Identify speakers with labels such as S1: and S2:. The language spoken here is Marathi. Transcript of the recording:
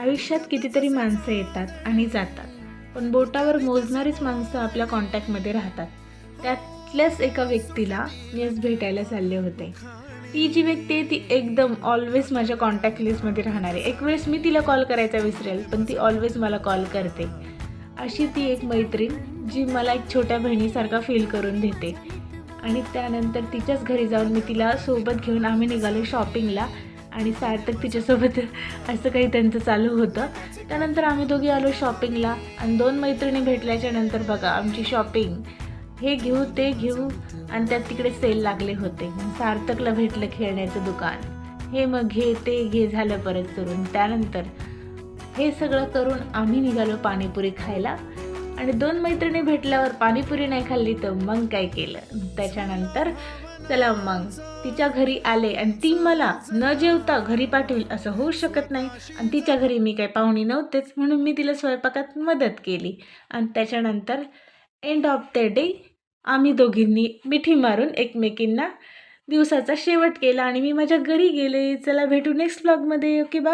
S1: आयुष्यात कितीतरी माणसं येतात आणि जातात, पण बोटावर मोजणारीच माणसं आपल्या कॉन्टॅक्टमध्ये राहतात. त्यातल्याच एका व्यक्तीला मी आज भेटायला चालले होते. ती जी व्यक्ती आहे ती एकदम ऑलवेज माझ्या कॉन्टॅक्ट लिस्टमध्ये राहणार आहे. एक वेळेस मी तिला कॉल करायचा विसरेल, पण ती ऑलवेज मला कॉल करते. अशी ती एक मैत्रीण जी मला एक छोट्या बहिणीसारखा फील करून देते. आणि त्यानंतर तिच्याच घरी जाऊन मी तिला सोबत घेऊन आम्ही निघालो शॉपिंगला आणि सार्थक तिच्यासोबत असं काही त्यांचं चालू होतं. त्यानंतर आम्ही दोघी आलो शॉपिंगला आणि 2 मैत्रिणी भेटल्याच्या नंतर बघा आमची शॉपिंग, हे घेऊ ते घेऊ आणि त्यात तिकडे सेल लागले होते. मग सार्थकला भेटलं खेळण्याचं दुकान, हे मग घे ते घे झालं परत करून. त्यानंतर हे सगळं करून आम्ही निघालो पाणीपुरी खायला आणि 2 मैत्रिणी भेटल्यावर पाणीपुरी नाही खाल्ली तर मग काय केलं. त्याच्यानंतर चला मग तिच्या घरी आले आणि ती मला न जेवता घरी पाठवेल असं होऊ शकत नाही. आणि तिच्या घरी मी काही पाहुणी नव्हतेच म्हणून मी तिला स्वयंपाकात मदत केली. आणि त्याच्यानंतर एंड ऑफ द डे आम्ही दोघींनी मिठी मारून एकमेकींना दिवसाचा शेवट केला आणि मी माझ्या घरी गेले. चला भेटू नेक्स्ट ब्लॉगमध्ये. Okay bye.